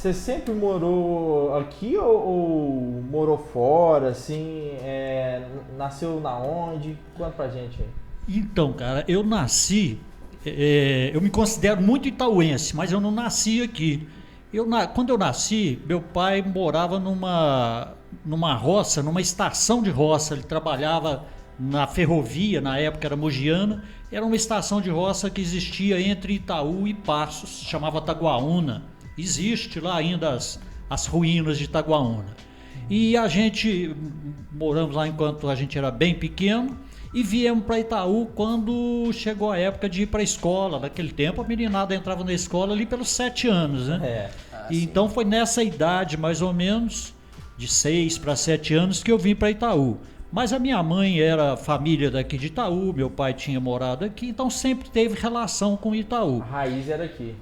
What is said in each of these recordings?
você sempre morou aqui ou morou fora, assim, nasceu na onde? Conta pra gente aí. Então, cara, eu nasci, eu me considero muito itauense, mas eu não nasci aqui. Quando eu nasci, meu pai morava numa roça, numa estação de roça. Ele trabalhava na ferrovia, na época era Mogiana. Era uma estação de roça que existia entre Itaú e Passos, chamava Taguaúna. Existe lá ainda as ruínas de Taguaúna. E a gente moramos lá enquanto a gente era bem pequeno e viemos para Itaú quando chegou a época de ir para a escola. Naquele tempo a meninada entrava na escola ali pelos 7 anos, né? E então foi nessa idade mais ou menos, de 6 para 7 anos, que eu vim para Itaú. Mas a minha mãe era família daqui de Itaú, meu pai tinha morado aqui, então sempre teve relação com Itaú. A raiz era aqui.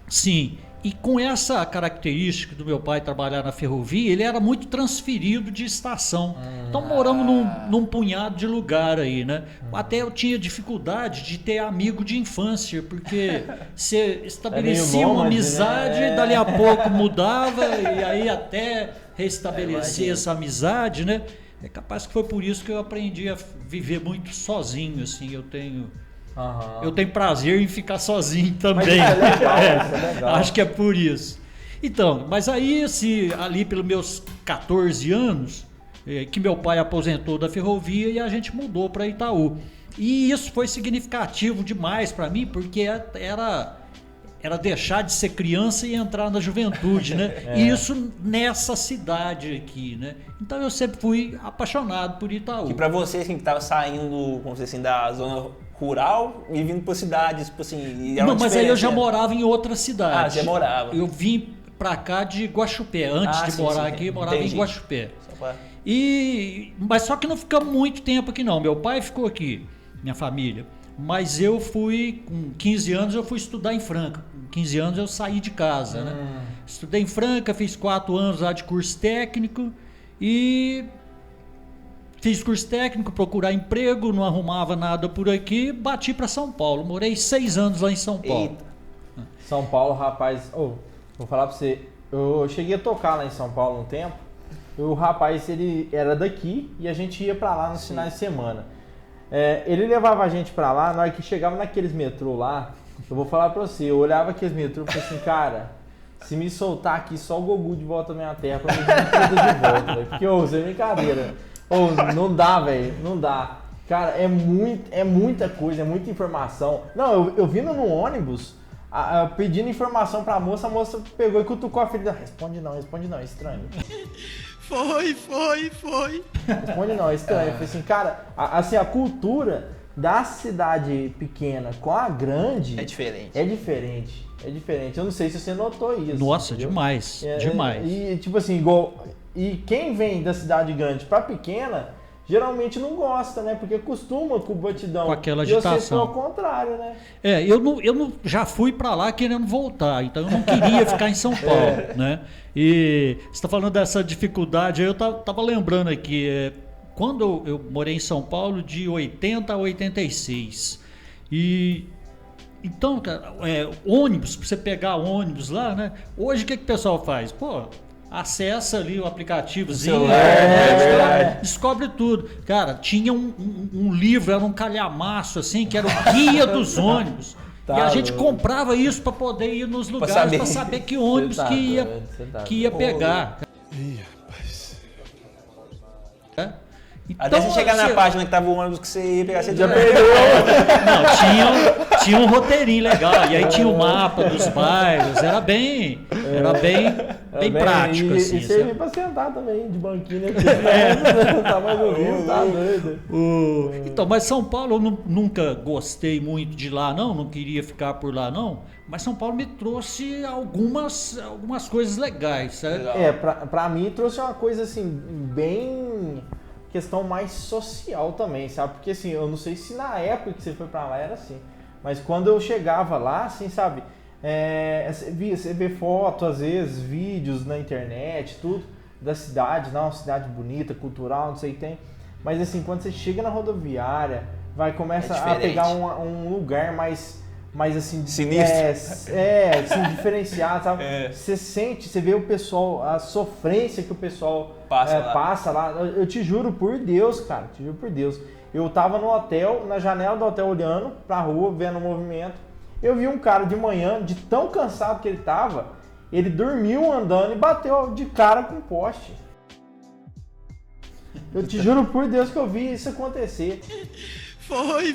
Sim, e com essa característica do meu pai trabalhar na ferrovia, ele era muito transferido de estação. Então moramos num punhado de lugar aí, né? Até eu tinha dificuldade de ter amigo de infância, porque você estabelecia uma amizade, né? Dali a pouco mudava, e aí até restabelecer essa amizade, né? É capaz que foi por isso que eu aprendi a viver muito sozinho, assim, eu tenho prazer em ficar sozinho também. Mas legal, isso é legal. Acho que é por isso. Então, mas aí, ali pelos meus 14 anos, que meu pai aposentou da ferrovia e a gente mudou para Itaú. E isso foi significativo demais para mim, porque era deixar de ser criança e entrar na juventude, né? E isso nessa cidade aqui, né? Então eu sempre fui apaixonado por Itaú. E para você, assim, que estava saindo, como assim, da zona rural e vindo para cidades, tipo assim... Não, mas aí eu já morava em outra cidade. Ah, já morava. Eu vim para cá de Guaxupé. Antes de morar aqui, eu morava em Guaxupé. Mas só que não ficamos muito tempo aqui não. Meu pai ficou aqui, minha família. Mas eu fui, com 15 anos, eu fui estudar em Franca. Com 15 anos eu saí de casa, né? Estudei em Franca, fiz 4 anos lá de curso técnico e fiz curso técnico, procurar emprego, não arrumava nada por aqui, bati para São Paulo. Morei 6 anos lá em São Paulo. Eita. São Paulo, rapaz, vou falar para você, eu cheguei a tocar lá em São Paulo um tempo, e o rapaz, ele era daqui e a gente ia para lá nos finais de semana. Ele levava a gente pra lá, na hora que chegava naqueles metrô lá, eu vou falar pra você, eu olhava aqueles metrô e falei assim, cara, se me soltar aqui só o Goku de volta à minha terra pra me vir tudo de volta, véio. Porque, sem brincadeira, não dá, velho, não dá. Cara, é muita coisa, é muita informação. Não, eu vindo no ônibus, pedindo informação pra moça, a moça pegou e cutucou a ferida. Responde não, é estranho. Foi. Responde não, é estranho. Eu falei assim, cara, assim, a cultura da cidade pequena com a grande... É diferente. É diferente. Eu não sei se você notou isso. Nossa, entendeu? demais. Demais. E tipo assim, e quem vem da cidade grande pra pequena, geralmente não gosta, né? Porque acostuma com o batidão. Com aquela agitação. E você foi ao contrário, né? Eu não já fui para lá querendo voltar, então eu não queria ficar em São Paulo, né? E você está falando dessa dificuldade, eu tava lembrando aqui, quando eu morei em São Paulo de 80 a 86, e então, cara, ônibus, para você pegar ônibus lá, né? Hoje o que o pessoal faz? Pô, acessa ali o aplicativozinho, descobre tudo. Cara, tinha um livro, era um calhamaço assim, que era o guia dos ônibus. E a gente comprava isso para poder ir nos lugares, para saber que ônibus que ia pegar. Ih, rapaz. Até Então, você chegar na página que tava o ônibus que você ia pegar, você já perdeu. Não, tinha um roteirinho legal, e aí tinha o mapa dos bairros, era bem prático, assim. E servia pra sentar também, de banquinho, né? Tá mais ouvindo, tá doido. Então, mas São Paulo eu nunca gostei muito de lá, não queria ficar por lá, não. Mas São Paulo me trouxe algumas coisas legais, sabe? Pra mim trouxe uma coisa assim, bem... questão mais social também, sabe? Porque assim, eu não sei se na época que você foi pra lá era assim, mas quando eu chegava lá, assim, sabe? Você vê foto, às vezes, vídeos na internet, tudo, da cidade, uma cidade bonita, cultural, não sei o que tem. Mas assim, quando você chega na rodoviária, começa a pegar um lugar mais mais assim, Sinistro. assim, diferenciado, sabe? Você sente, você vê o pessoal, a sofrência que o pessoal passa lá. Eu te juro por Deus, cara, te juro por Deus. Eu tava no hotel, na janela do hotel, olhando pra rua, vendo o movimento. Eu vi um cara de manhã, de tão cansado que ele tava, ele dormiu andando e bateu de cara com o poste. Eu te juro por Deus que eu vi isso acontecer. Foi.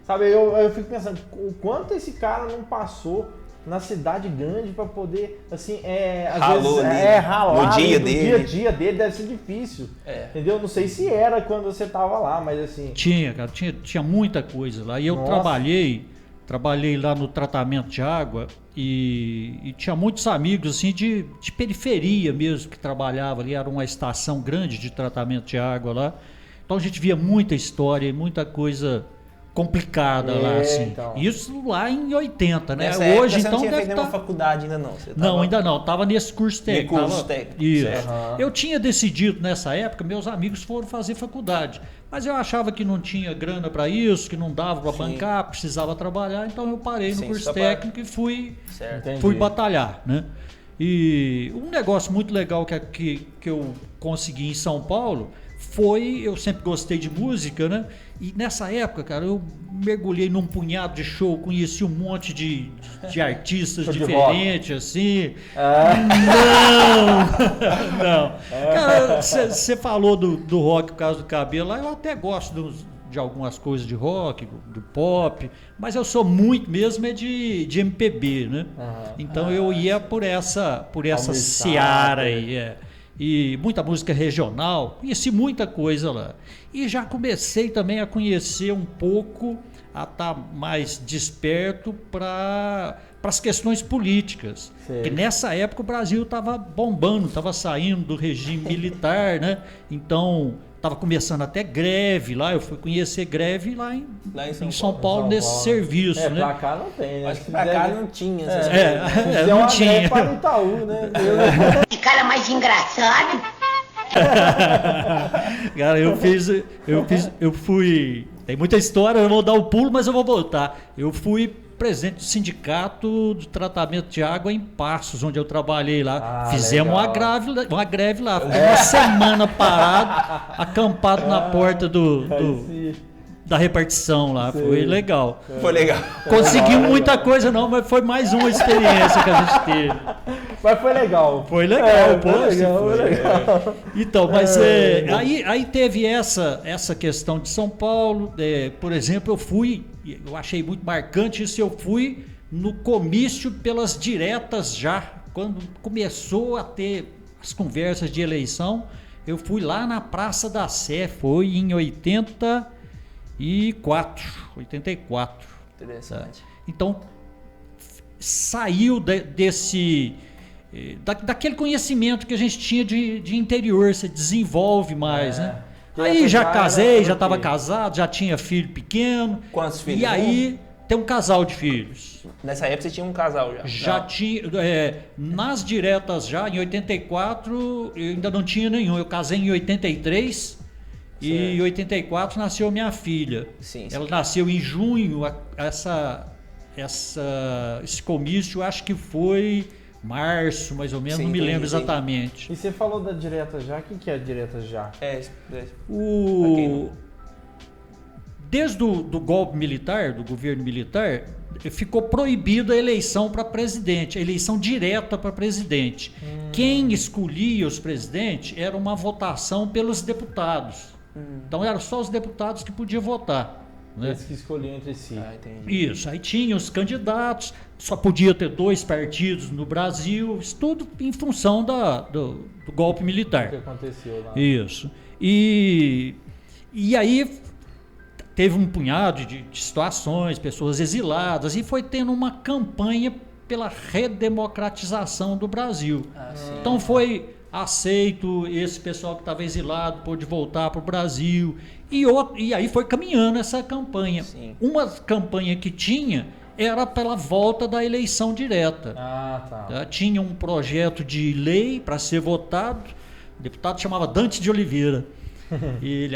Sabe, eu fico pensando, o quanto esse cara não passou na cidade grande pra poder, assim, às vezes, ralar no dia dia a dia dele deve ser difícil, entendeu? Não sei se era quando você tava lá, mas assim... Tinha, cara, tinha muita coisa lá. E eu trabalhei lá no tratamento de água e tinha muitos amigos, assim, de periferia mesmo, que trabalhavam ali. Era uma estação grande de tratamento de água lá. Então a gente via muita história e muita coisa complicada lá, assim. Então. Isso lá em 80, né? Nessa Hoje, época, então, você não tinha feito nenhuma faculdade ainda não? Não, ainda não. Tava nesse curso técnico. Isso. Uhum. Eu tinha decidido nessa época, meus amigos foram fazer faculdade. Mas eu achava que não tinha grana para isso, que não dava para bancar, precisava trabalhar. Então eu parei no curso técnico e fui batalhar, né? E um negócio muito legal que eu consegui em São Paulo foi, eu sempre gostei de música, né? E nessa época, cara, eu mergulhei num punhado de show, conheci um monte de artistas diferentes, assim. Não. Cara, você falou do rock por causa do cabelo lá, eu até gosto de algumas coisas de rock, do pop, mas eu sou muito mesmo de MPB, né? Então eu ia por essa seara aí, E muita música regional, conheci muita coisa lá. E já comecei também a conhecer um pouco, a estar mais desperto para as questões políticas. Porque nessa época o Brasil estava bombando, estava saindo do regime militar, né? Então estava começando até greve lá, eu fui conhecer greve lá em São Paulo, nesse serviço, né? Pra cá não tem, né? Acho que pra cá não tinha. Não tinha. Para o Itaú, né? Que cara mais engraçado. Cara, eu fui. Tem muita história, eu vou dar o pulo, mas eu vou voltar. Eu fui presidente do sindicato de tratamento de água em Passos, onde eu trabalhei lá. Fizemos uma greve lá. Fiquei uma semana parado, acampado na porta da repartição lá. Foi legal. Foi legal. Conseguimos muita coisa não, mas foi mais uma experiência que a gente teve. Mas foi legal. Foi legal, foi legal. Então, mas aí teve essa questão de São Paulo. Por exemplo, eu achei muito marcante isso, eu fui no comício pelas diretas já. Quando começou a ter as conversas de eleição, eu fui lá na Praça da Sé, foi em 84. Interessante. Então, saiu daquele conhecimento que a gente tinha de interior, você desenvolve mais, né? Aí já casei, já estava casado, já tinha filho pequeno. Quantos filhos? E aí tem um casal de filhos. Nessa época você tinha um casal já? Já tinha, nas diretas já, em 84 eu ainda não tinha nenhum. Eu casei em 83 e em 84 nasceu minha filha. Sim. Ela nasceu em junho, esse comício acho que foi março, mais ou menos, não me lembro exatamente. E você falou da direta já, o que é a direta já? Desde o golpe militar, do governo militar, ficou proibida a eleição para presidente, a eleição direta para presidente. Quem escolhia os presidentes era uma votação pelos deputados. Então eram só os deputados que podiam votar. Né? Eles que escolhiam entre si. Isso, aí tinha os candidatos, só podia ter 2 partidos no Brasil, isso tudo em função do golpe militar. O que aconteceu lá. Isso. E aí teve um punhado de situações, pessoas exiladas, e foi tendo uma campanha pela redemocratização do Brasil. Então foi aceito, esse pessoal que estava exilado pôde voltar para o Brasil, e aí foi caminhando essa campanha. Uma campanha que tinha era pela volta da eleição direta. Tinha um projeto de lei para ser votado, o deputado chamava Dante de Oliveira,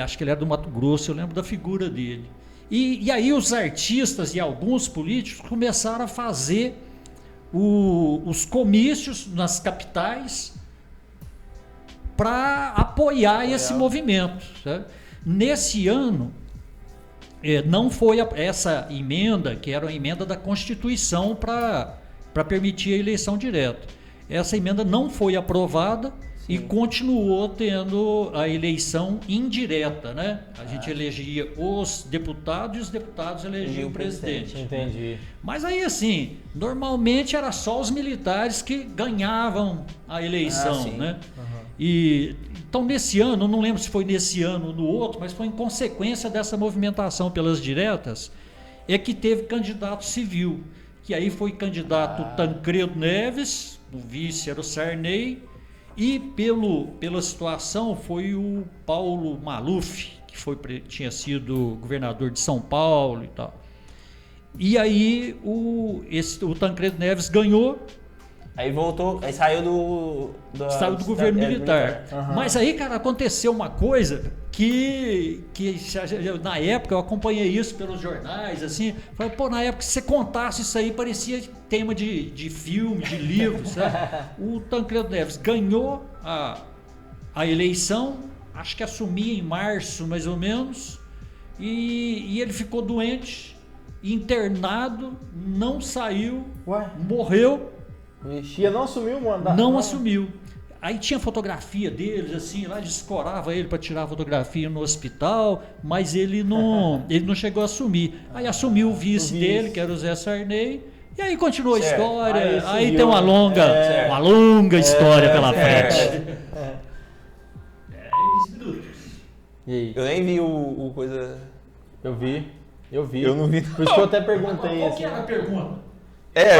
acho que ele era do Mato Grosso, eu lembro da figura dele. E aí os artistas e alguns políticos começaram a fazer os comícios nas capitais para apoiar esse movimento. Sabe? Nesse ano, não foi essa emenda, que era uma emenda da Constituição para permitir a eleição direta. Essa emenda não foi aprovada. Sim. E continuou tendo a eleição indireta, né? A gente elegia os deputados e os deputados elegiam o presidente. Entendi. Mas aí, assim, normalmente era só os militares que ganhavam a eleição, né? E então, nesse ano, não lembro se foi nesse ano ou no outro, mas foi em consequência dessa movimentação pelas diretas, é que teve candidato civil, que aí foi candidato Tancredo Neves, o vice era o Sarney, e pela situação foi o Paulo Maluf, que tinha sido governador de São Paulo e tal. E aí o Tancredo Neves ganhou. Aí voltou, aí saiu do governo militar. Uhum. Mas aí, cara, aconteceu uma coisa que na época eu acompanhei isso pelos jornais, assim, falei, pô, na época se você contasse isso aí, parecia tema de filme, de livro, sabe? O Tancredo Neves ganhou a eleição, acho que assumia em março, mais ou menos, e ele ficou doente, internado, não saiu, morreu. Ixi, não assumiu o mandato? Não assumiu. Aí tinha fotografia deles, assim, lá descorava ele para tirar a fotografia no hospital, mas ele não chegou a assumir. Aí assumiu o vice dele, que era o Zé Sarney, e aí continuou a história. Aí tem uma longa história pela frente. 10 minutos. E aí? Eu nem vi o coisa. Eu vi. Eu não vi. Por isso que eu até perguntei. Qual que era a pergunta? É.